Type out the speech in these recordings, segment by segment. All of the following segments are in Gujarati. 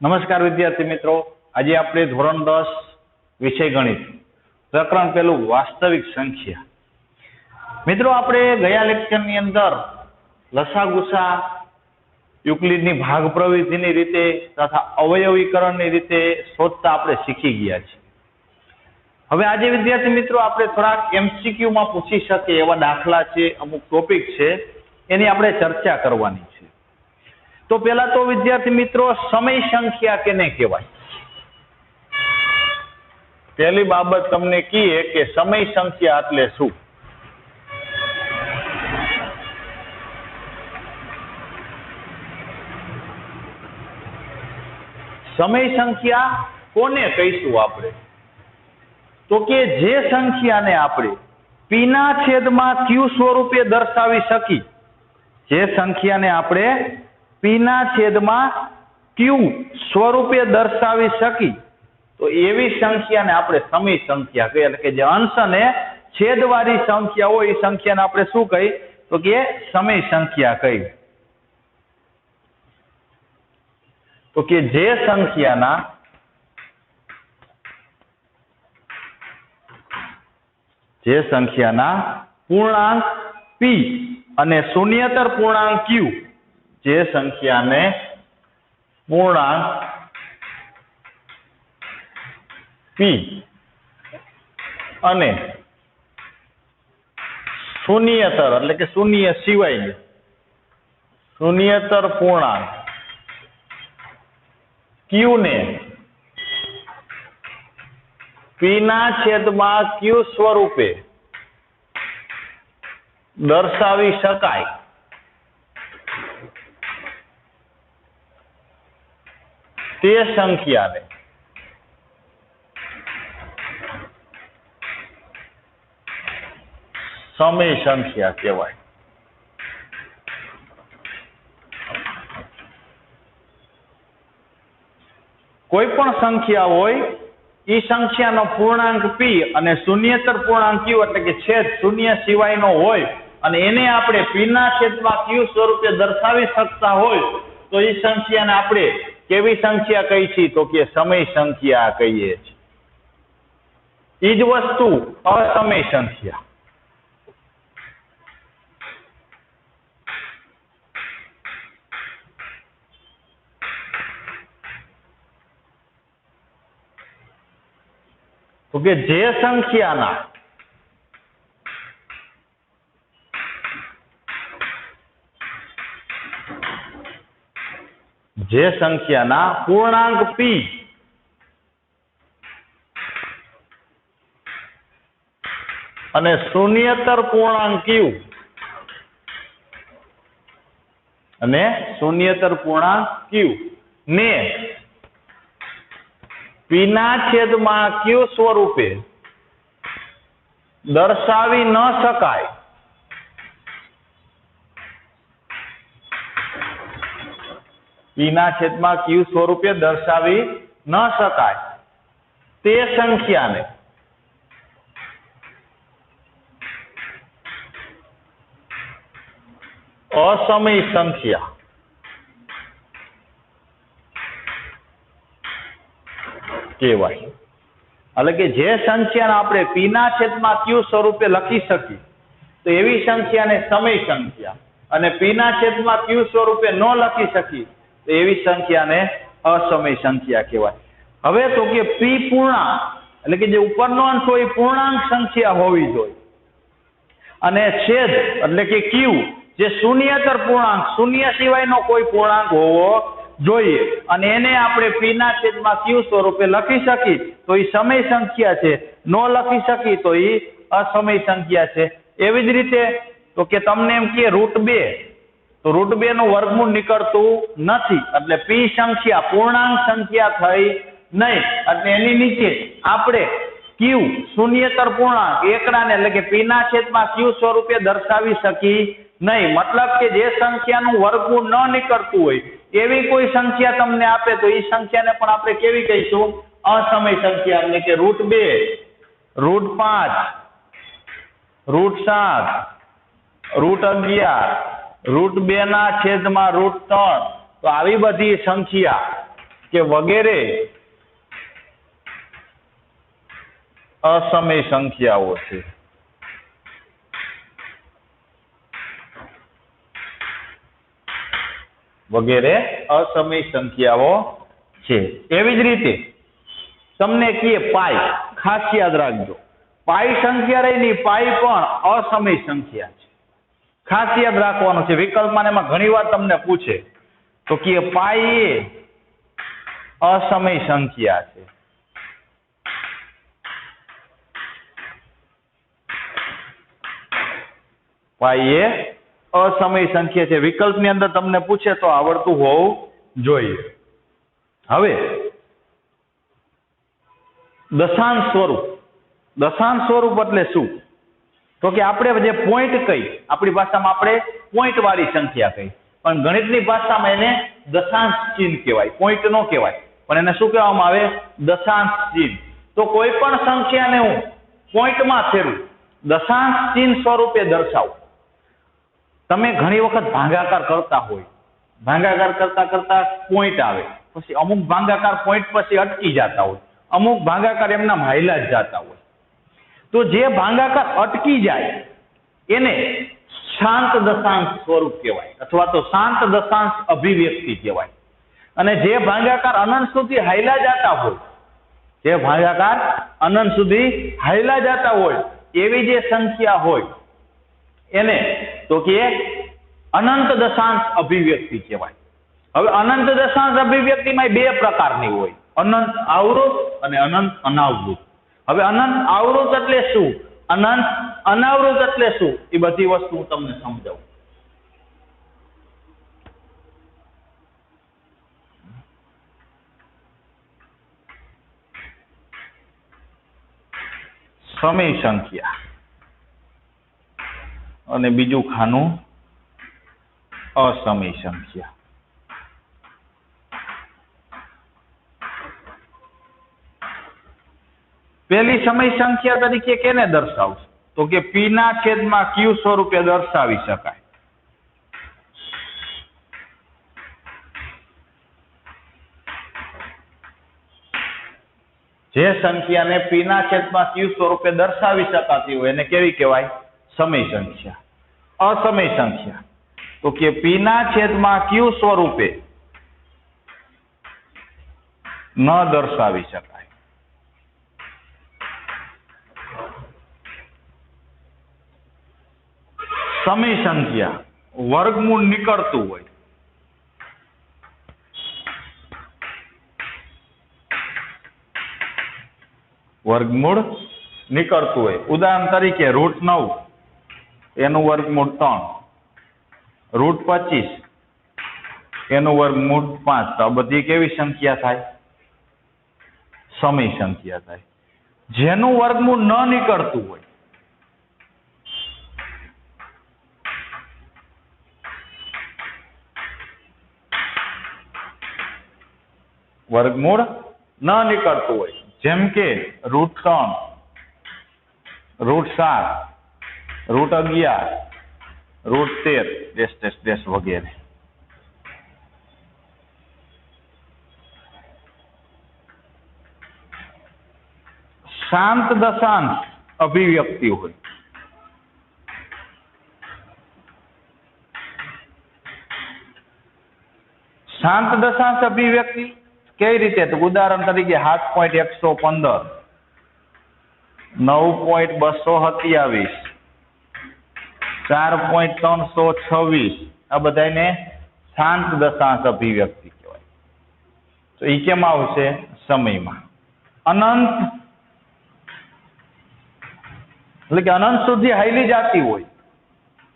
નમસ્કાર વિદ્યાર્થી મિત્રો, આજે આપણે ધોરણ 10 વિષય ગણિત પ્રકરણ પહેલું વાસ્તવિક સંખ્યા. મિત્રો, આપણે ગયા લેક્ચરની અંદર લસા ગુસા, યુક્લિડની ભાગ પ્રવૃત્તિની રીતે તથા અવયવીકરણની રીતે શોધતા આપણે શીખી ગયા છીએ. હવે આજે વિદ્યાર્થી મિત્રો આપણે થોડાક MCQ માં પૂછી શકીએ એવા દાખલા છે, અમુક ટોપિક છે, એની આપણે ચર્ચા કરવાની છે. તો પેલા તો વિદ્યાર્થી મિત્રો સમય સંખ્યા કેને કહેવાય? પહેલી બાબત તમને કહીએ કે સમય સંખ્યા એટલે શું? સમય સંખ્યા કોને કહીશું આપણે? તો કે જે સંખ્યાને આપણે p ના છેદમાં q સ્વરૂપે દર્શાવી શકી, જે સંખ્યાને આપણે p ના છેદમાં q સ્વરૂપે દર્શાવી શકી, તો એવી સંખ્યાને આપણે સમય સંખ્યા કહીએ. એટલે કે જે અંશ અને છેદવાળી સંખ્યા હોય એ સંખ્યાને આપણે શું કહી? તો કે સમય સંખ્યા કહી. તો કે જે સંખ્યાના પૂર્ણાંક p અને શૂન્યેતર પૂર્ણાંક q, જે સંખ્યાને પૂર્ણાંક p અને શૂન્યેતર એટલે કે શૂન્ય સિવાય શૂન્યેતર પૂર્ણાંક q ને p ના છેદમાં q સ્વરૂપે દર્શાવી શકાય, તે સંખ્યાને સમય સંખ્યા કહેવાય. કોઈ પણ સંખ્યા હોય એ સંખ્યાનો પૂર્ણાંક p અને શૂન્યેતર પૂર્ણાંક q એટલે કે છેદ શૂન્ય સિવાયનો હોય અને એને આપણે p ના છેદમાં q સ્વરૂપે દર્શાવી શકતા હોય, તો એ સંખ્યાને આપણે કેવી સંખ્યા કહી છીએ? તો કે સમય સંખ્યા કહીએ છીએ. એ જ વસ્તુ અસમય સંખ્યા. તો કે જે સંખ્યાના પૂર્ણાંક p અને શૂન્યેતર પૂર્ણાંક q ને p ના છેદમાં q સ્વરૂપે દર્શાવી ન શકાય, p ના છેદમાં q સ્વરૂપે દર્શાવી ન શકાય તે સંખ્યાને અસમય સંખ્યા કહેવાય. એટલે કે જે સંખ્યાને આપણે p ના છેદમાં q સ્વરૂપે લખી શકીએ, તો એવી સંખ્યાને સમય સંખ્યા, અને p ના છેદમાં q સ્વરૂપે ન લખી શકીએ તો એવી સંખ્યાને અસમય સંખ્યા કહેવાય. હવે તો કે p પૂર્ણાંક એટલે કે જે ઉપરનો અંશ હોય એ પૂર્ણાંક સંખ્યા હોવી જોઈએ, અને છેદ એટલે કે q જે શૂન્યેતર પૂર્ણાંક, શૂન્ય સિવાયનો કોઈ પૂર્ણાંક હોવો જોઈએ, અને એને આપણે p ના છેદમાં q સ્વરૂપે લખી શકી તો એ સમય સંખ્યા છે, ન લખી શકી તો એ અસમય સંખ્યા છે. એવી જ રીતે તો કે તમને એમ કે √2, તો √2 નું વર્ગમૂળ નીકળતું નથી, એટલે p સંખ્યા પૂર્ણાંક સંખ્યા થઈ નહીં, એટલે એની નીચે આપણે q શૂન્યેતર પૂર્ણાંક એકડાને એટલે કે p ના છેદમાં q સ્વરૂપે દર્શાવી શકી નહીં. મતલબ કે જે સંખ્યાનું વર્ગમૂળ ન નીકળતું હોય એવી કોઈ સંખ્યા તમને આપે તો એ સંખ્યાને પણ આપણે કેવી કહીશું? અસમય સંખ્યા. એટલે કે √2, √5, √7, √11, √2 ના છેદમાં √3, તો આવી બધી સંખ્યા કે વગેરે અસમય સંખ્યાઓ છે. વગેરે અસમય સંખ્યાઓ છે. એવી જ રીતે તમને કહીએ પાઈ, ખાસ યાદ રાખજો, પાઈ સંખ્યા રહી ની પાઈ પણ અસમય સંખ્યા છે. ખાસ યાદ રાખવાનું છે. વિકલ્પમાં એમાં ઘણી વાર તમને પૂછે તો કે પાઈ એ અસમય સંખ્યા છે. પાઈ એ અસમય સંખ્યા છે. વિકલ્પની અંદર તમને પૂછે તો આવડતું હોવું જોઈએ. હવે દશાંશ સ્વરૂપ. દશાંશ સ્વરૂપ એટલે શું? તો કે આપણે જે પોઈન્ટ કહી, આપણી ભાષામાં આપણે પોઈન્ટ વાળી સંખ્યા કહી, પણ ગણિતની ભાષામાં એને દશાંશ ચિહ્ન કહેવાય. પોઈન્ટ નો કહેવાય, પણ એને શું કહેવામાં આવે? દશાંશ ચિહ્ન. તો કોઈ પણ સંખ્યાને હું પોઈન્ટમાં ફેરવું, દશાંશ ચિહ્ન સ્વરૂપે દર્શાવું. તમે ઘણી વખત ભાગાકાર કરતા હોય, ભાગાકાર કરતા કરતા પોઈન્ટ આવે, પછી અમુક ભાગાકાર પોઈન્ટ પછી અટકી જતા હોય, અમુક ભાગાકાર એમના હાયલા જ જતા હોય. તો જે ભાગાકાર અટકી જાય એને શાંત દશાંશ સ્વરૂપ કહેવાય, અથવા તો શાંત દશાંશ અભિવ્યક્તિ કહેવાય. અને જે ભાગાકાર અનંત સુધી હાયલા જતા હોય, જે ભાગાકાર અનંત સુધી હાયલા જતા હોય એવી જે સંખ્યા હોય એને તો કે અનંત દશાંશ અભિવ્યક્તિ કહેવાય. હવે અનંત દશાંશ અભિવ્યક્તિમાં બે પ્રકારની હોય, અનંત આવૃત અને અનંત અનાવૃત. હવે અનંત આવૃત એટલે શું, અનંત અનાવૃત એટલે શું, એ બધી વસ્તુ હું તમને સમજાવું. સમય સંખ્યા અને બીજું ખાનું અસમય સંખ્યા. પહેલી સમય સંખ્યા તરીકે કેને દર્શાવશે? તો કે પી ના છેદમાં ક્યુ સ્વરૂપે દર્શાવી શકાય. જે સંખ્યાને પી ના છેદમાં ક્યુ સ્વરૂપે દર્શાવી શકાતી હોય એને કેવી કહેવાય? સમય સંખ્યા. અસમય સંખ્યા તો કે પી ના છેદમાં ક્યુ સ્વરૂપે ન દર્શાવી શકાય. સમય સંખ્યા વર્ગમૂળ નીકળતું હોય, વર્ગમૂળ નીકળતું હોય. ઉદાહરણ તરીકે √9 એનું વર્ગમૂળ 3, √25 એનું વર્ગમૂળ 5. તો આ બધી કેવી સંખ્યા થાય? સમય સંખ્યા થાય. જેનું વર્ગમૂળ ન નીકળતું હોય, વર્ગમૂળ ન નીકળતું હોય, જેમ કે √3, √7, √11, √13 વગેરે. શાંત દશાંશ અભિવ્યક્તિ હોય, શાંત દશાંશ અભિવ્યક્તિ કઈ રીતે? તો ઉદાહરણ તરીકે 7.115, 9.227, 4.326 આ બધાને શાંત દશાંશ અભિવ્યક્તિ કહેવાય. તો એ કેમ આવશે? સમયમાં. અનંત એટલે કે અનંત સુધી હાઈલી જાતી હોય,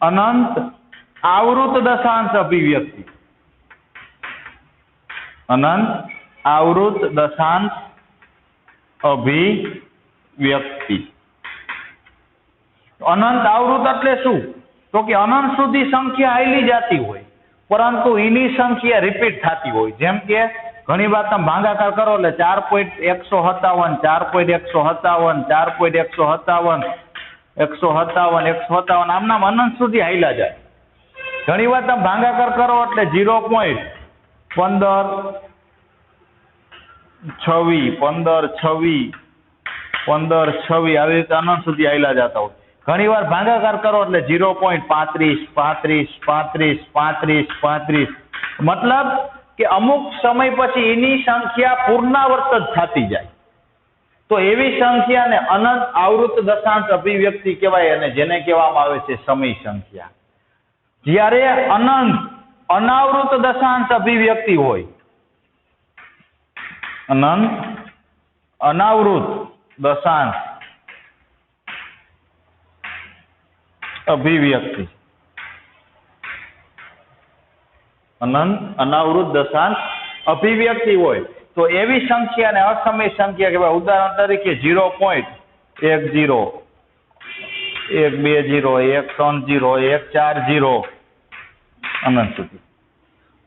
અનંત આવૃત દશાંશ અભિવ્યક્તિ. અનંત આવૃત દશાંશ અભિવ્યક્તિ. અનંત આવૃત એટલે શું? તો કે અનંત સુધી સંખ્યા હાઈલી જતી હોય, પરંતુ એની સંખ્યા રિપીટ થતી હોય. જેમ કે ઘણી વાર તમે ભાગાકાર કરો એટલે 4.157, 4.157, 4.157, 157, આમ નામ અનંત સુધી હાઈલા જાય. ઘણી વાર તમે ભાગાકાર કરો એટલે 0.15, 26, 15, 26, 15, 26 આવી રીતે અનંત સુધી આયલા જતા હોય. ઘણી વાર ભાગાકાર કરો એટલે 0.35, 35, 35, 35, 35, મતલબ કે અમુક સમય પછી એની સંખ્યા પૂર્ણાવર્ત જ થતી જાય. તો એવી સંખ્યાને અનંત આવૃત દશાંશ અભિવ્યક્તિ કહેવાય અને જેને કહેવામાં આવે છે સમય સંખ્યા. જ્યારે અનંત અનાવૃત દશાંશ અભિવ્યક્તિ હોય, અનંત અનાવૃત દશાંશ અભિવ્યક્તિ, અનંત અનાવૃત દશાંશ અભિવ્યક્તિ હોય તો એવી સંખ્યાને અસમય સંખ્યા કહેવાય. ઉદાહરણ તરીકે 0.10, 120, 130, 140 અનંત સુધી.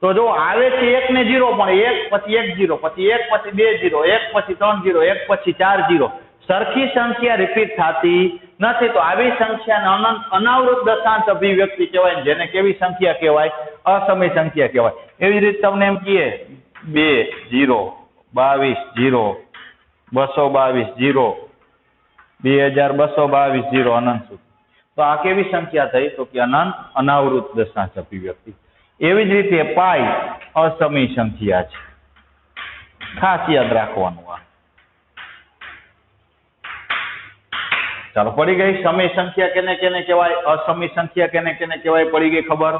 તો જો આવે છે 1 ને 0 પણ 1 પછી 1 0 પછી 1 પછી 2 0 1 પછી 3 0 1 પછી 4 0 સરખી સંખ્યા રિપીટ થતી નથી. તો આવી સંખ્યાને અનંત અનાવૃત દશાંશ અભિવ્યક્તિ કહેવાય, જેને કેવી સંખ્યા કહેવાય? અસમય સંખ્યા કહેવાય. એવી રીતે તમને એમ કહીએ 2 0 22 0 222 0 2222 0 અનંત સુધી. તો આ કેવી સંખ્યા થઈ? તો કે અનંત અનાવૃત દશાંશ અભિવ્યક્તિ. એવી જ રીતે પાઈ અસમય સંખ્યા છે, ખાસ યાદ રાખવાનું. આ ચાલો પડી ગઈ. સમય સંખ્યા કેને કેને કહેવાય, અસમય સંખ્યા કેને કેને કહેવાય, પડી ગઈ ખબર.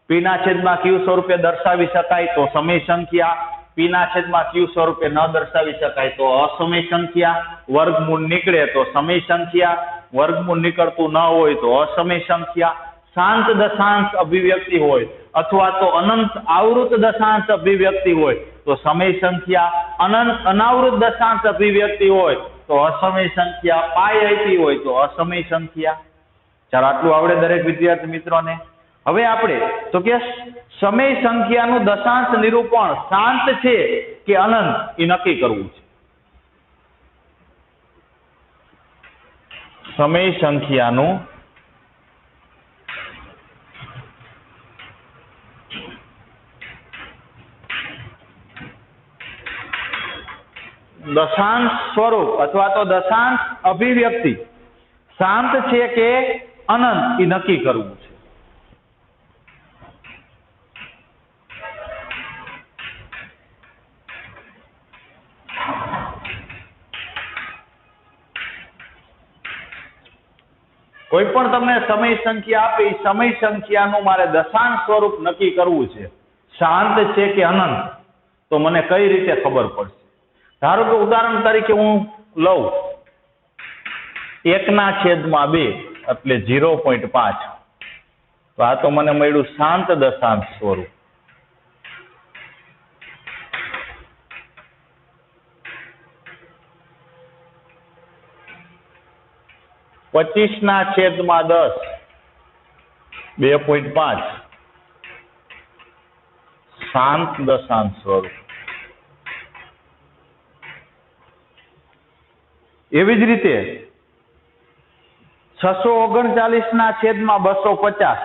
પીના છેદમાં ક્યુ સ્વરૂપે દર્શાવી શકાય તો સમય સંખ્યા, પીના છેદમાં ક્યુ સ્વરૂપે ન દર્શાવી શકાય તો અસમય સંખ્યા, વર્ગમૂળ નીકળે તો સમય સંખ્યા, વર્ગમૂળ નીકળતું ન હોય તો અસમય સંખ્યા, શાંત દશાંશ અભિવ્યક્તિ હોય અથવા તો અનંત આવૃત દશાંશ અભિવ્યક્તિ હોય તો સમય સંખ્યા, અનંત અનાવૃત દશાંશ અભિવ્યક્તિ હોય તો અસમય સંખ્યા, પાઈ આપી હોય તો અસમય સંખ્યા. ચાલો આટલું આવડે દરેક વિદ્યાર્થી મિત્રોને. હવે આપણે તો કે સમય સંખ્યાનું દશાંશ નિરૂપણ શાંત છે કે અનંત એ નક્કી કરવું છે. સમય સંખ્યાનું દશાંશ સ્વરૂપ અથવા તો દશાંશ અભિવ્યક્તિ શાંત છે કે અનંત એ નક્કી કરવું છે. કોઈ પણ તમને સમય સંખ્યા આપે, સમય સંખ્યાનું મારે દશાંશ સ્વરૂપ નક્કી કરવું છે, શાંત છે કે અનંત, તો મને કઈ રીતે ખબર પડશે? ધારો કે ઉદાહરણ તરીકે હું લઉં 1/2 એટલે 0.5, તો આ તો મને મળ્યું શાંત દશાંશ સ્વરૂપ. (25/10 2.5 શાંત દશાંશ સ્વરૂપ. એવી જ રીતે 639/250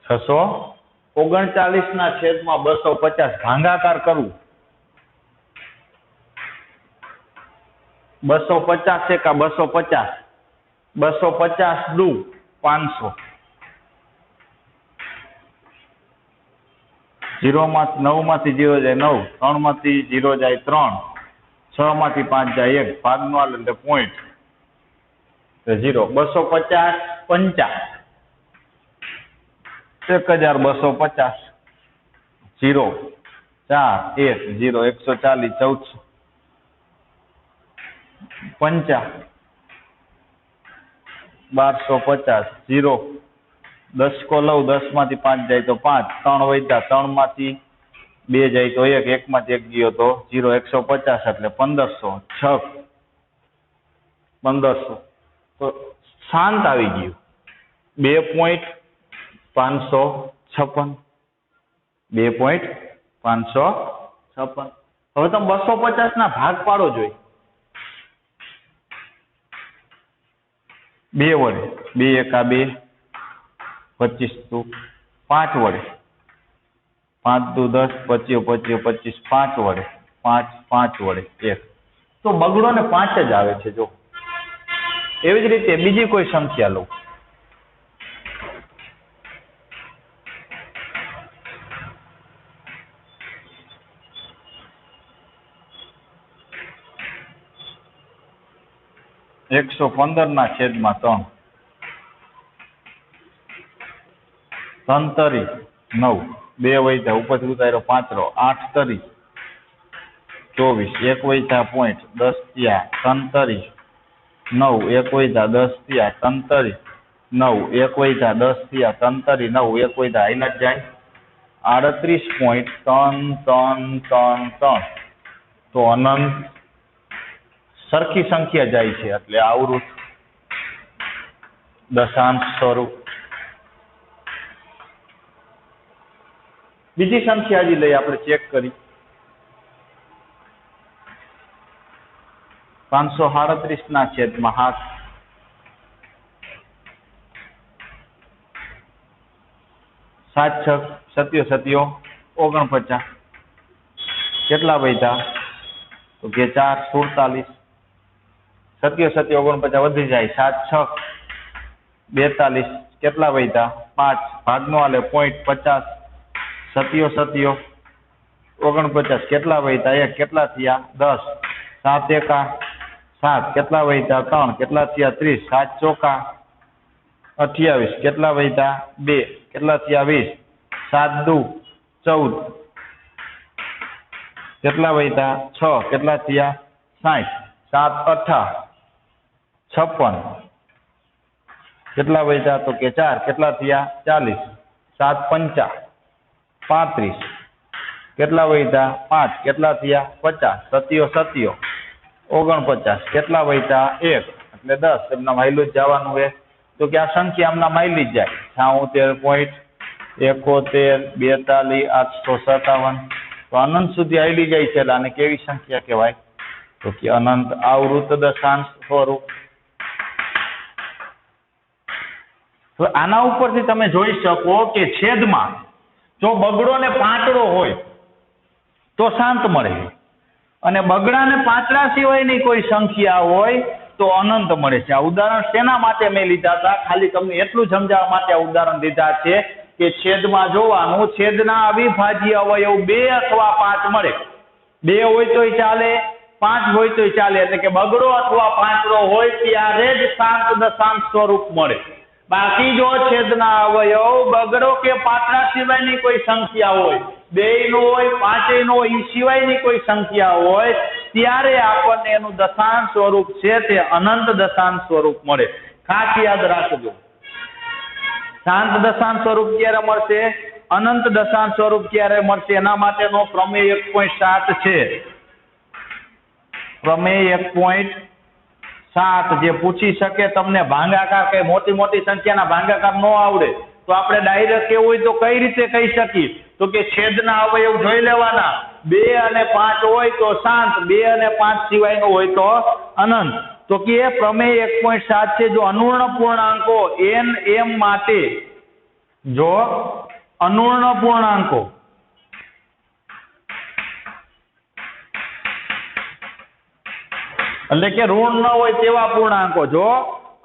639/250 ભાગાકાર કરવું. 250 એકા 250, 250 દુ 500. 9 માંથી 0 જાય 9, 3 માંથી 0 જાય 3, 6 માંથી 5 જાય 1, ભાગનો આલે એટલે પોઈન્ટ 0. 250 50 1250 0 4 1 0 140 1400 50 1250 0 10 કો લઉં, 10 માંથી 5 જાય તો 5, 3 વધ્યા, 3 માંથી 2 જાય તો 1, 1 માંથી 1 ગયો તો 0, 150 એટલે 1500, 6 1500. તો શાંત આવી ગયું 2.556. 2.556. હવે તમે 250 ના ભાગ પાડો જોઈએ 2 વડે. 2 એકા 2, 25 તો 5 વડે 5 દુ 10, 25 25 25, 5 વડે 5 5 વડે 1, તો બગડો ને 5 જ આવે છે. જો એવી જ રીતે બીજી કોઈ સંખ્યા લો. (115/3) 3 તરી 9, 2 વૈધા ઉપરથી ઉતાર્યો 5 રો 8 તરી 24, 1 વૈધા પોઈન્ટ 10 થયા 3 તરી 9, 1 વૈધા 10 થયા 3 તરી 9, 1 વૈધા 10 થયા 3 તરી 9, 1 વૈધા આઈલા જ જાય 38.33333. તો અનંત સરખી સંખ્યા જાય છે એટલે આવૃત દશાંશ સ્વરૂપ. બીજી સંખ્યા હજી લઈ આપણે ચેક કરી. 537/7, 7 6 7 49, કેટલા વૈધા? તો કે 4 47, 7 7 49 વધી જાય 7 6 42, કેટલા વૈધા? 5, ભાગનો આલે પોઈન્ટ 50, 7 7 49, કેટલા વૈધા? 1, કેટલા થયા? 10, 7 1 7, કેટલા વૈધા? 3, કેટલા થયા? 30, 7 ચોકા 28, કેટલા વૈધા? 2, કેટલા થયા? 20, 7 દુ 14, કેટલા વૈધા? 6, કેટલા થયા? 60, 7 8 56, કેટલા વૈધા? તો કે 4, કેટલા થયા? 40, 7 5 35, કેટલા વૈધા? 5, કેટલા થયા? 50, 7 7 49, કેટલા વૈધા? 1, એટલે 10. એમના માઇલું જ જવાનું હોય. તો કે આ સંખ્યા આમના માઇલી જ જાય 76.71, 42, 857. તો અનંત સુધી આવેલી જાય છે. એટલે આને કેવી સંખ્યા કહેવાય? તો કે અનંત આવૃત દશાંશ સ્વરૂપ. તો આના ઉપરથી તમે જોઈ શકો કે છેદમાં જો બગડો ને પાંચડો હોય તો શાંત મળે, અને બગડા ને પાંચડા સિવાયની કોઈ સંખ્યા હોય તો અનંત મળે છે. આ ઉદાહરણ શેના માટે મેં લીધા હતા? ખાલી તમને એટલું સમજાવવા માટે આ ઉદાહરણ દીધા છે કે છેદમાં જોવાનું, છેદના અવિભાજ્ય અવયવ 2 અથવા 5 મળે. 2 હોય તોય ચાલે, 5 હોય તોય ચાલે. એટલે કે બગડો અથવા પાંચડો હોય ત્યારે જ શાંત દશાંશ સ્વરૂપ મળે. બાકી જો છેદના અવયવ બગડો કે પાંચડા સિવાયની કોઈ સંખ્યા હોય, 2 નો હોય 5 નો હોય, એ સિવાયની કોઈ સંખ્યા હોય ત્યારે આપણને એનું દશાંશ સ્વરૂપ છે તે અનંત દશાંશ સ્વરૂપ મળે. ખાસ યાદ રાખજો. શાંત દશાંશ સ્વરૂપ ક્યારે મળશે? અનંત દશાંશ સ્વરૂપ ક્યારે મળશે? એના માટેનો પ્રમેય 1.7 છે. પ્રમેય 1.7 જે પૂછી શકે તમને ભાગાકાર, કઈ મોટી મોટી સંખ્યાના ભાગાકાર ન આવડે તો આપણે ડાયરેક્ટ કેવું હોય તો કઈ રીતે કહી શકીએ? તો કે છેદના અવયવ જોઈ લેવાના, 2 અને 5 હોય તો શાંત, 2 અને 5 સિવાયનો હોય તો અનંત. તો કે પ્રમેય 1.7 છે. જો અનૂર્ણ પૂર્ણાંકો n m માટે, જો અનૂર્ણ પૂર્ણાંકો એટલે કે ઋણ ન હોય તેવા પૂર્ણાંકો, જો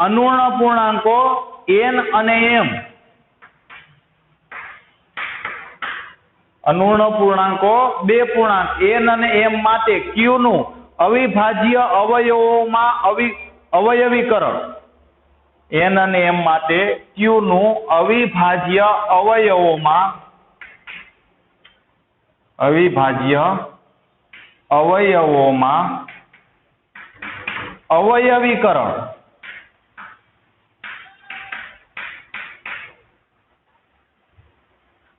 અનૂર્ણ પૂર્ણાંકો n અને m, અનૂર્ણ પૂર્ણાંકો 2 પૂર્ણાંક n અને m માટે q નું અવિભાજ્ય અવયવોમાં અવયવીકરણ, n અને m માટે q નું અવિભાજ્ય અવયવોમાં અવયવીકરણ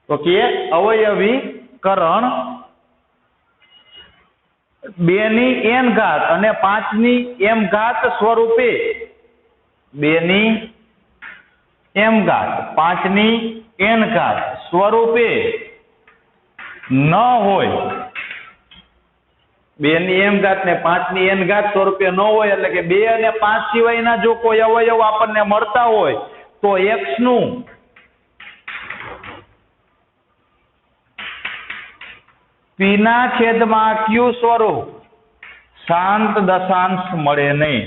તો કે અવયવીકરણ 2 ની n ઘાત અને 5 ની m ઘાત સ્વરૂપે, 2 ની m ઘાત 5 ની n ઘાત સ્વરૂપે ન હોય, 2 ની m ઘાત ને 5 ની n ઘાત સ્વરૂપે ન હોય, એટલે કે 2 અને 5 સિવાયના જો કોઈ અવયવ આપણને મળતા હોય તો x નું પી ના છેદમાં ક્યુ સ્વરૂપ શાંત દશાંશ મળે નહીં.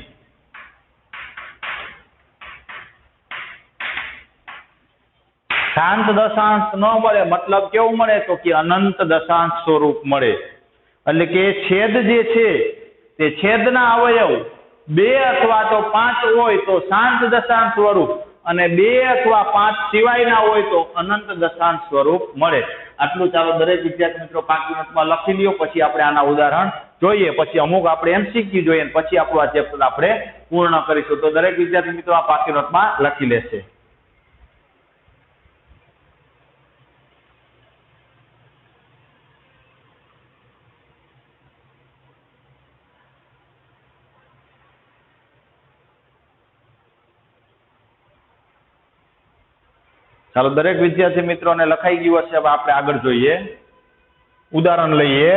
શાંત દશાંશ ન મળે મતલબ કેવું મળે તો કે અનંત દશાંશ સ્વરૂપ મળે. એટલે કે છેદ જે છે તે છેદના અવયવ 2 અથવા તો 5 હોય તો શાંત દશાંશ સ્વરૂપ અને 2 અથવા 5 સિવાયના હોય તો અનંત દશાંશ સ્વરૂપ મળે. આટલું ચાલો દરેક વિદ્યાર્થી મિત્રો પાકી નોટમાં લખી લ્યો. પછી આપણે આના ઉદાહરણ જોઈએ, પછી અમુક આપણે એમસીક્યુ જોઈએ, પછી આપણું આ ચેપ્ટર આપણે પૂર્ણ કરીશું. તો દરેક વિદ્યાર્થી મિત્રો આ પાકી નોટમાં લખી લેશે. ચાલો દરેક વિદ્યાર્થી મિત્રોને લખાઈ ગયું હશે. હવે આપણે આગળ જોઈએ, ઉદાહરણ લઈએ.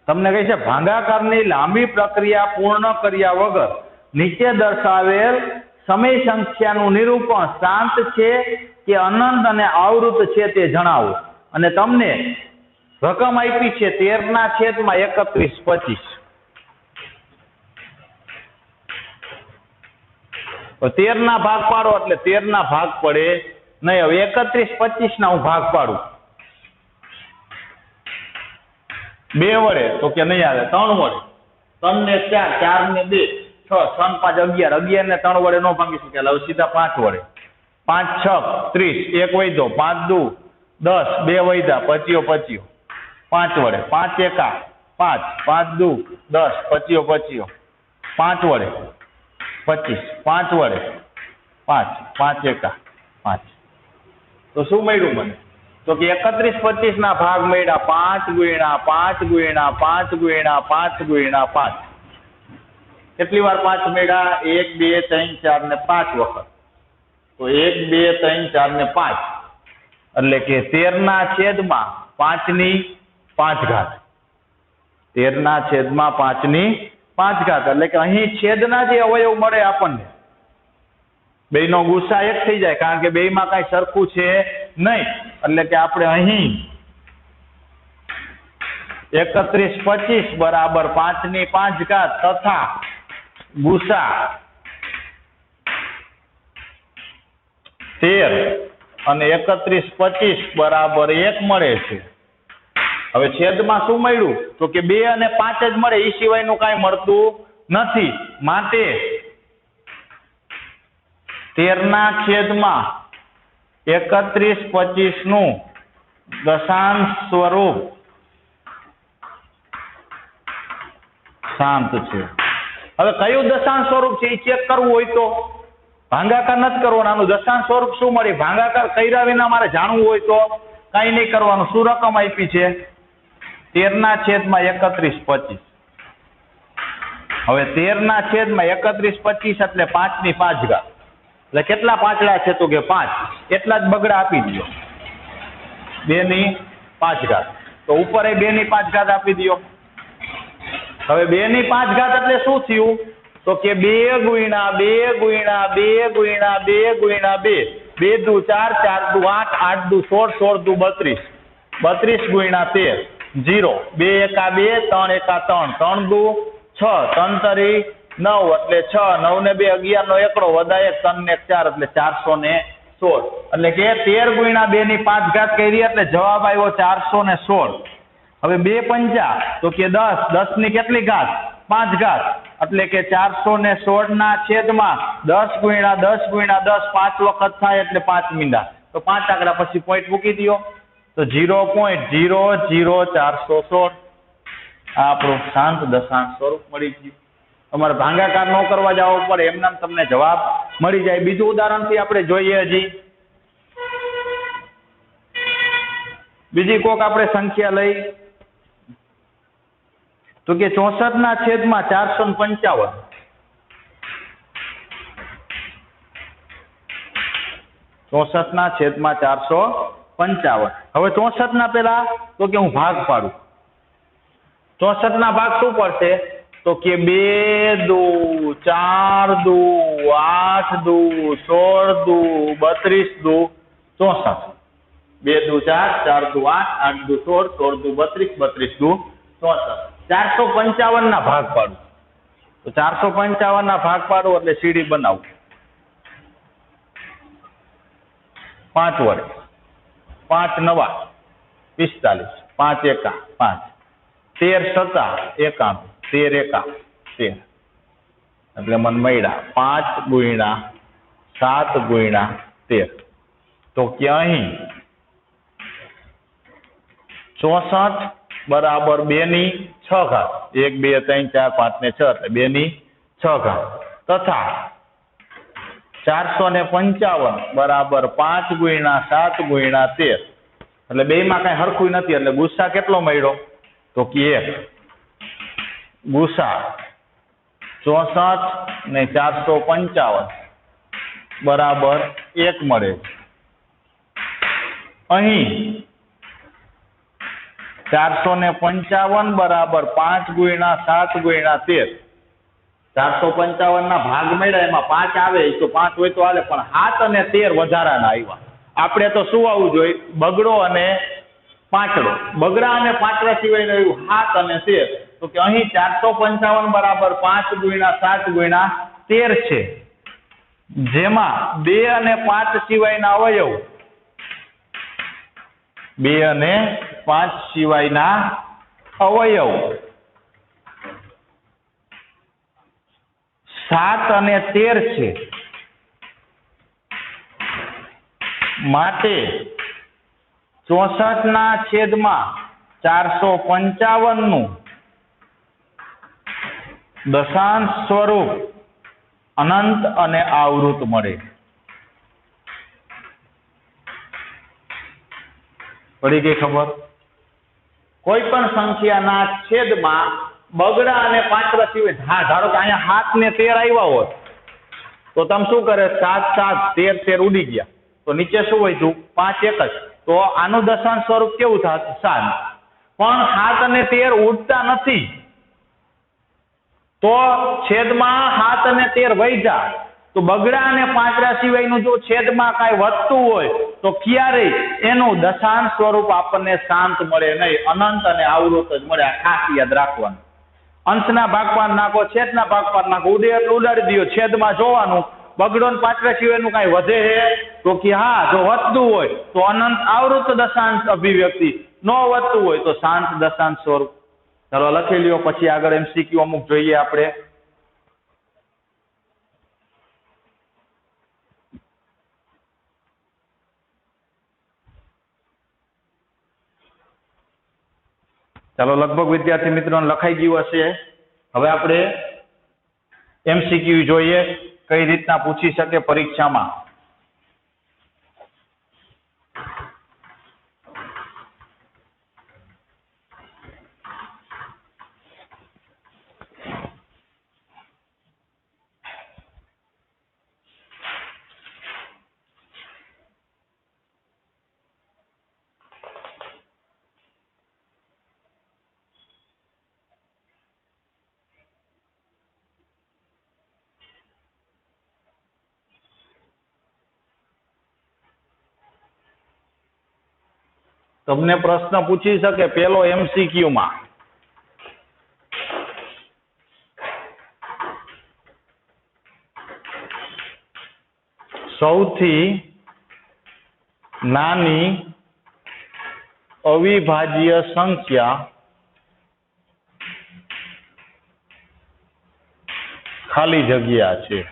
તમને કહે છે ભાગાકારની લાંબી પ્રક્રિયા પૂર્ણ કર્યા વગર નીચે દર્શાવેલ સમય સંખ્યાનું નિરૂપણ શાંત છે કે અનંત અને આવૃત છે તે જણાવો. અને તમને રકમ આપી છે 13/31/25. તો 13 ના ભાગ પાડો એટલે 13 ના ભાગ પડે નહીં. હવે 31/25 ના હું ભાગ પાડું 2 વડે તો કે નહીં આવે. 3 વડે, 3 ને 4, 4 ને 2, 6, 6 ને 5 11, 11 ને 3 વડે ન ભાંગી શકે. હવે સીધા 5 વડે. 5 6 30, 1 વૈધો, 5 2 10, 2 વૈધા, 25 5 વડે. 5 એકા 5, 5 2 10, 25 5 વડે 25, 5 વડે 5, 5 એકા 5. તો શું મળ્યું મને? તો કે 31/25 ના ભાગ મળ્યા 5 ગુણ્યા 5 ગુણ્યા 5 ગુણ્યા 5 ગુણ્યા 5. કેટલી વાર 5 મળ્યા? 1 2 3 4 ને 5 વખત. તો 1 2 3 4 ને 5 એટલે કે 13 ના છેદમાં 5 ની 5 ઘાત. 13 ના છેદમાં 5 ની 5 ઘાત એટલે કે અહીં છેદના જે અવયવ મળે આપણને બેયનો ગુસા એક થઈ જાય, કારણ કે બેયમાં કઈ સરખું છે નહીં. એટલે કે આપણે અહીં 31/25 બરાબર 5 ની 5 ઘાત તથા ગુસા 13 અને 31/25 બરાબર 1 મળે છે. હવે છેદમાં શું મળ્યું? તો કે 2 અને 5 જ મળે, એ સિવાયનું કાંઈ મળતું નથી. માટે 13 ના છેદમાં 31/25 નું દશાંશ સ્વરૂપ શાંત છે. હવે કયું દશાંશ સ્વરૂપ છે એ ચેક કરવું હોય તો ભાગાકાર નથી કરવાનું. આનું દશાંશ સ્વરૂપ શું મળી? ભાગાકાર કર્યા વિના મારે જાણવું હોય તો કઈ નહીં કરવાનું. શું રકમ આપી છે? 13 ના છેદમાં 31/25. હવે 13 ના છેદમાં 31/25 એટલે 5 ની 5 ઘાત. એટલે કેટલા પાંચડા છે? તો કે 5. એટલા જ બગડા આપી દો. 2 ની 5 ઘાત. તો ઉપર એ 2 ની 5 ઘાત આપી દો. હવે 2 ની 5 ઘાત એટલે શું થયું? તો કે 2 ગુણ્યા 2 ગુણ્યા 2 ગુણ્યા 2 ગુણ્યા 2, 2 દુ 4, 4 દુ 8, 8 દુ 16, 16 દુ 32, 32 ગુણ્યા 13, 0, 2 એકા 2, 3 એકા 3, 3 દુ 6, 3 તરી 9 એટલે 6, 9 ને 2 11 નો એકડો વધારે 3 ને 4 એટલે 416. એટલે કે 13 ગુણ્યા 2 ની 5 ઘાત કરી એટલે જવાબ આવ્યો 416. હવે 2 પંચા તો કે 10, 10 ની કેટલી ઘાત? 5 ઘાત. એટલે કે 416 ના છેદમાં 10 ગુણ્યા 10 ગુણ્યા 10 5 વખત થાય એટલે 5 મીંડા. તો 5 આંકડા પછી પોઈન્ટ મૂકી દો તો 0.00416 આ આપણું શાંત દશાંશ સ્વરૂપ મળી ગયું. તમારે ભાગાકાર ન કરવા જવો પડે, એમનામ તમને જવાબ મળી જાય। બીજું ઉદાહરણથી આપણે જોઈએ હજી બીજી કોક આપણે સંખ્યા લઈ તો કે 64/455। 64/455। હવે 64 ના પેલા તો કે હું ભાગ પાડું। 64 ના ભાગ શું પડશે તો કે 2 દુ 4 દુ 8 દુ 16 દુ 32 દુ 64। 2 દુ 4 4 દુ 8 8 દુ 16 16 દુ 32 32 દુ 64। 455 ના ભાગ પાડું તો 455 ના ભાગ પાડું એટલે સીડી બનાવું 5 વડે 5 9 45 5 એકા 5 13 7 91 13 એકા 13 એટલે મને મળ્યા 5 ગુણ્યા 7 ગુણ્યા 13 તો કે અહીં 64 બરાબર 2/6 1 2 3 4 5 ને 6 એટલે 2/6 તથા 455 બરાબર 5 ગુણ્યા 7 ગુણ્યા 13 એટલે બેયમાં કઈ હરખું નથી એટલે ગુસ્સા કેટલો મળ્યો તો કે 1 ગુસ્સા 64 ને 455 બરાબર 1 મળે। અહીં 455 બરાબર 5 ગુણ્યા 7 ગુણ્યા 13 455 ના ભાગ મળ્યા એમાં 5 આવે તો 5 હોય તો હાલે પણ 7 અને 13 વધારાના આવ્યા। આપણે તો શું આવવું જોઈએ બગડો અને પાંચડો। બગડા અને પાંચડા સિવાયનું આવ્યું 7 અને 13 તો કે અહીં 455 બરાબર 5 ગુણ્યા 7 ગુણ્યા 13 છે જેમાં 2 અને 5 સિવાયના અવયવ 2 અને 5 સિવાયના અવયવ 7 અને 13 છે માટે 64/455 નું દશાંશ સ્વરૂપ અનંત અને આવૃત મળે। પડી ગઈ ખબર? કોઈ પણ સંખ્યાના છેદમાં બગડા અને પાંચડા સિવાય હા ધારો કે અહીંયા 7 ને 13 આવ્યા હોત તો તમે શું કરે 7 7 13 13 ઉડી ગયા તો નીચે શું વધ્યું 5 1 જ તો આનું દશાંશ સ્વરૂપ કેવું થાત 7 પણ 7 અને 13 ઉડતા નથી તો છેદમાં 7 અને 13 વધ્યા તો બગડા અને પાંચડા સિવાયનું જો છેદમાં કાંઈ વધતું હોય તો ક્યારેય એનું દશાંશ સ્વરૂપ આપણને શાંત મળે નહીં અનંત અને આવૃત જ મળે। આ ખાસ યાદ રાખવાનું। અંશના ભાગપાર નાખો છેદના ભાગપાર નાખો ઉડે એટલે ઉડાડી દો છેદમાં જોવાનું બગડો ને પાંચડા સિવાયનું કાંઈ વધે હે તો કે હા જો વધતું હોય તો અનંત આવૃત દશાંશ અભિવ્યક્તિ ન વધતું હોય તો શાંત દશાંશ સ્વરૂપ। ચાલો લખી લ્યો પછી આગળ MCQ અમુક જોઈએ આપણે। ચાલો લગભગ વિદ્યાર્થી મિત્રોને લખાઈ ગયું હશે। હવે આપણે MCQ જોઈએ કઈ રીતના પૂછી શકે પરીક્ષામાં। તમને પ્રશ્ન પૂછી શકે પેલો MCQ માં સૌથી નાની અવિભાજ્ય સંખ્યા ખાલી જગ્યા છે।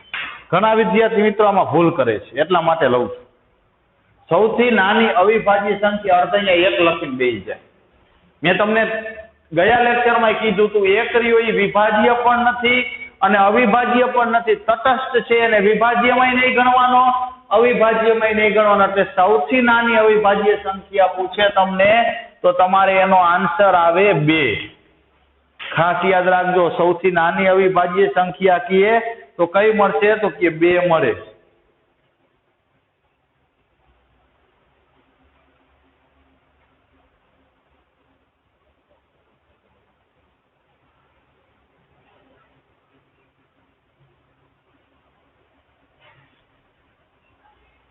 ઘણા વિદ્યાર્થી મિત્રો આમાં ભૂલ કરે છે એટલા માટે લઉં છું। સૌથી નાની અવિભાજ્ય સંખ્યા અર્થ અહીંયા 1 લખીને બેસી જાય। મેં તમને ગયા લેક્ચરમાં કીધું હતું એક રહ્યો એ વિભાજ્ય પણ નથી અને અવિભાજ્ય પણ નથી, તટસ્થ છે અને વિભાજ્યમાંય નહીં ગણવાનો, અવિભાજ્યમાંય નહીં ગણવાનો. એટલે સૌથી નાની અવિભાજ્ય સંખ્યા પૂછે તમને તો તમારે એનો આન્સર આવે 2. ખાસ યાદ રાખજો, સૌથી નાની અવિભાજ્ય સંખ્યા કીએ તો કઈ મળશે? તો કે 2 મળે.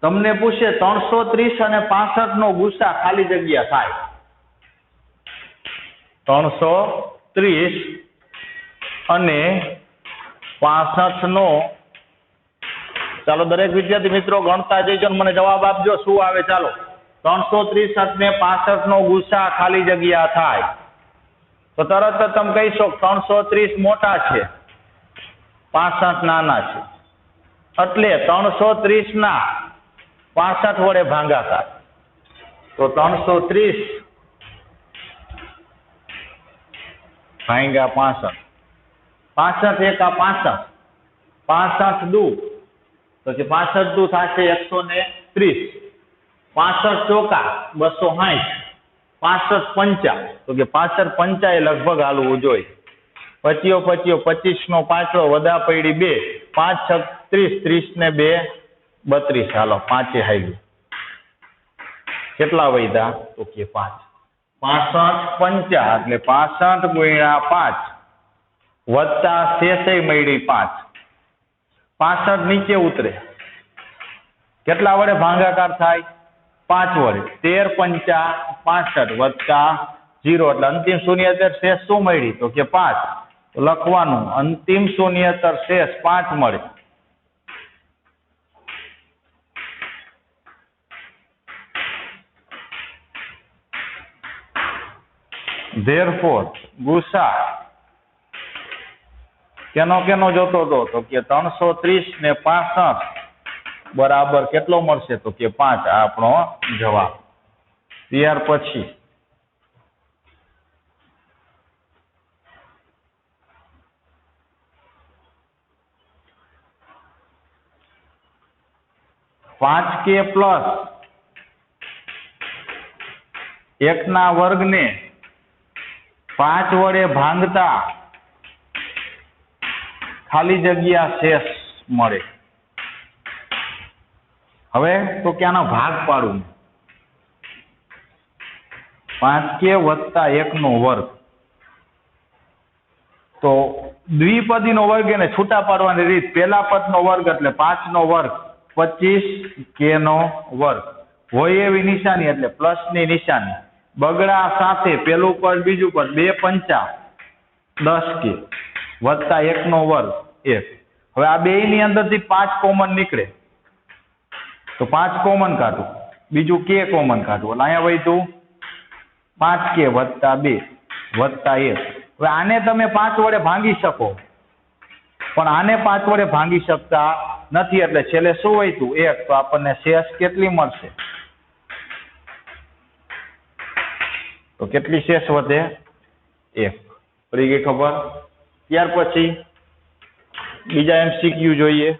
તમને પૂછે 330 અને 65 નો ગુસા ખાલી જગ્યા થાય. 330 અને 65 નો, ચાલો દરેક વિદ્યાર્થી મિત્રો ગણતા જઈજો, મને જવાબ આપજો શું આવે. ચાલો, 330 અને 65 નો ગુસા ખાલી જગ્યા થાય તો તરત જ તમે કહી શકો 330 મોટા છે, 65 નાના છે. એટલે 330 ના 65 વડે ભાગાકાર. તો 330 ભાગ્યા 65, 65 એકા 65, 65 દુ તો કે 65 દુ થશે 130, 65 ચોકા 260, 65 પંચા તો કે 65 પંચા એ લગભગ હાલવું જોઈએ. 25 નો પાછળ વધા પડી 2, 5 6 30, 30 ને 2 32. હાલો 5 હાલ્યું. કેટલા વધ્યા? તો કે 5. 65 પંચા એટલે 65 ગુણ્યા 5 વત્તા શેષે મળી 5. 65 નીચે ઉતરે, કેટલા વડે ભાગાકાર થાય? 5 વડે. 13 પંચા 65 વત્તા 0 એટલે અંતિમ શૂન્યતર શેષ શું મળી? તો કે 5. તો લખવાનું અંતિમ શૂન્યતર શેષ 5 મળે. Therefore, ગુસા કેનો જોતો હતો? તો કે 330 ને 65 બરાબર કેટલો મળશે? તો કે 5. આ આપણો જવાબ. ત્યાર પછી 5k પ્લસ 1 ના વર્ગને 5 વડે ભાંગતા ખાલી જગ્યા શેષ મળે. હવે તો કે આનો ભાગ પાડવું. 5k વત્તા 1 નો વર્ગ, તો દ્વિપદીનો વર્ગ એને છૂટા પાડવાની રીત. પહેલા પદનો વર્ગ એટલે 5 નો વર્ગ, 25k નો વર્ગ. હોય એવી નિશાની એટલે પ્લસની નિશાની. બગડા સાથે પેલું પદ બીજું પદ, 2 પંચા 10k વત્તા 1 નો વર્ગ 1. હવે આ બે ની અંદરથી 5 કોમન નીકળે તો 5 કોમન કાઢું, બીજું k કોમન કાઢું એટલે અહીંયા વધ્યું 5k વત્તા 2 વત્તા 1. હવે આને તમે 5 વડે ભાંગી શકો, પણ આને 5 વડે ભાંગી શકતા નથી. એટલે છેલ્લે શું વધ્યું? 1. તો આપણને શેષ કેટલી મળશે? તો કેટલી શેષ વધે? 1. પડી ગઈ ખબર? ત્યાર પછી બીજા MCQ જોઈએ.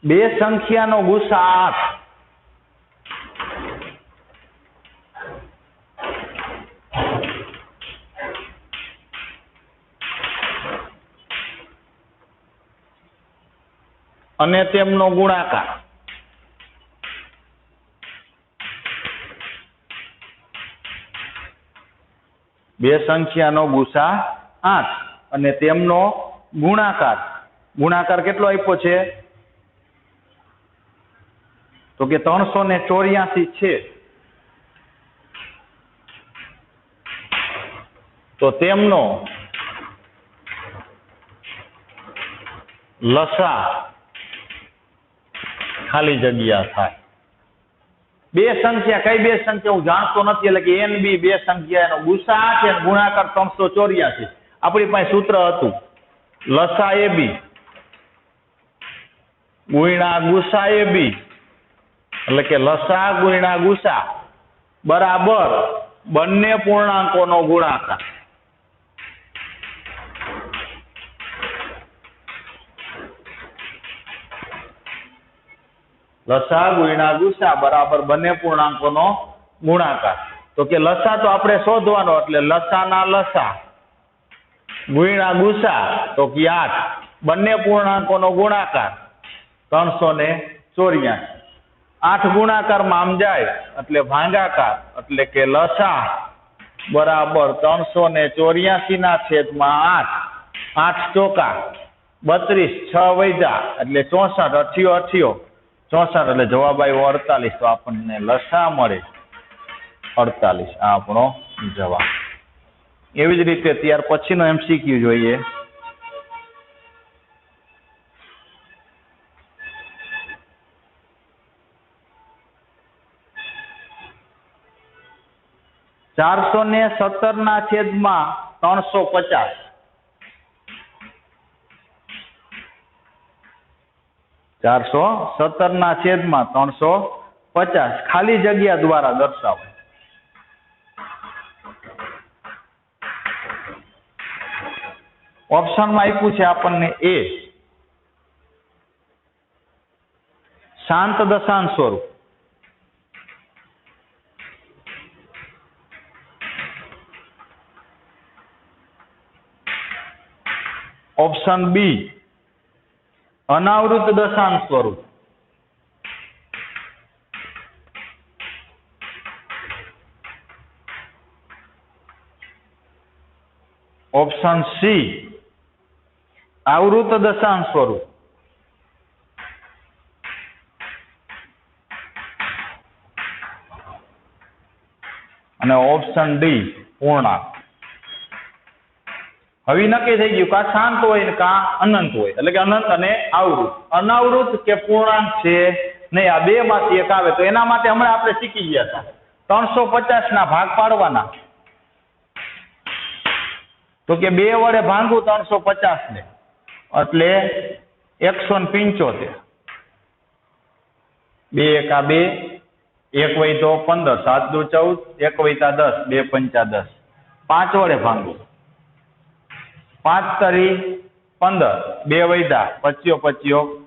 બે સંખ્યાનો ગુસા 8 અને તેમનો ગુણાકાર. બે સંખ્યાનો ગુસા 8 અને તેમનો ગુણાકાર. ગુણાકાર કેટલો આપ્યો છે? તો કે 384 છે. તો તેમનો લસા ખાલી જગ્યા થાય. બે સંખ્યા, કઈ બે સંખ્યા હું જાણતો નથી, એટલે કે NB બે સંખ્યા, એનો ગુસા 8 છે, ગુણાકાર 384. આપણી પાસે સૂત્ર હતું લસા એ બી ગુણ્યા ગુસા એ બી, એટલે કે લસા ગુણ્યા ગુસા બરાબર બંને પૂર્ણાંકોનો ગુણાકાર. લસા ગુણ્યા ગુસા બરાબર બંને પૂર્ણાંકોનો ગુણાકાર. તો કે લસા તો આપણે શોધવાનો, એટલે લસાના લસા ગુણ્યા ગુસા તો કે 8, બંને પૂર્ણાંકોનો ગુણાકાર 384. 8 ગુણાકારમાં આમ જાય એટલે ભાગાકાર, એટલે કે લસા બરાબર 384 ના છેદમાં 8. 8 ચોકા 32, 6 વૈધા એટલે 64, 88, 64 એટલે જવાબ આવ્યો 48. તો આપણને લસા મળે 48, આ આપણો જવાબ. એવી જ રીતે ત્યાર પછીનો MCQ જોઈએ. .417 ના છેદમાં 350. 417 ના છેદમાં 350 ખાલી જગ્યા દ્વારા દર્શાવો. ઓપ્શનમાં આપ્યું છે આપણને એ શાંત દશાંશ સ્વરૂપ, ઓપ્શન બી અનાવૃત દશાંશ સ્વરૂપ, ઓપ્શન સી આવૃત દશાંશ સ્વરૂપ, અને ઓપ્શન ડી પૂર્ણાંક. હવે નક્કી થઈ ગયું કા શાંત હોય ને કા અનંત હોય, એટલે કે અનંત અને આવૃત. અનાવૃત કે પૂર્ણાંક છે નહીં, આ બે માંથી એક આવે. તો એના માટે હમણાં આપણે શીખી ગયા હતા 350 ના ભાગ પાડવાના. તો કે 2 વડે ભાંગું 350 ને એટલે 175. 2 એકા 2, 1 વૈધો 15, 7 દુ 14, 1 વૈતા 10, 2 પંચા 10. 5 વડે ભાંગું 5 તરી 15, 2 વૈધા 25,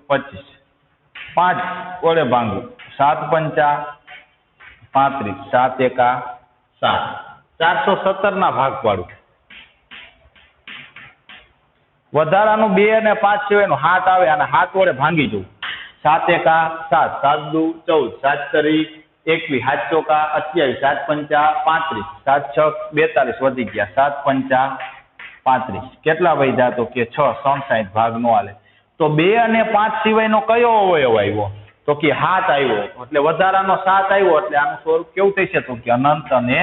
25, 5 વડે ભાંગું 7 પંચા 35, 7 એકા 7. 417 ના ભાગ પાડું. વધારાનું 2 અને 5 સિવાયનું 7 આવે, અને 7 વડે ભાંગી જવું. 7 એકા 7, 7 દુ 14, 7 તરી 21, 7 ચોકા 28, 7 પંચા 35, 7 છક 42 વધી ગયા, 7 પંચા 35. કેટલા વધ્યા? તો કે 6, 67 ભાગ નો હાલે. તો 2 અને 5 સિવાયનો કયો અવયવ આવ્યો? તો કે 7 આવ્યો. એટલે વધારાનો 7 આવ્યો, એટલે આનું સ્વરૂપ કેવું થશે? તો કે અનંત અને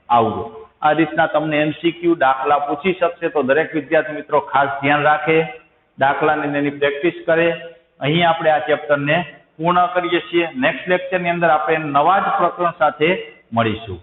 આવૃત. આ રીતના તમને MCQ દાખલા પૂછી શકશે. તો દરેક વિદ્યાર્થી મિત્રો ખાસ ધ્યાન રાખે, દાખલાની એની પ્રેક્ટિસ કરે. અહીં આપણે આ ચેપ્ટરને પૂર્ણ કરીએ છીએ. નેક્સ્ટ લેક્ચરની અંદર આપણે નવા જ પ્રકરણ સાથે મળીશું.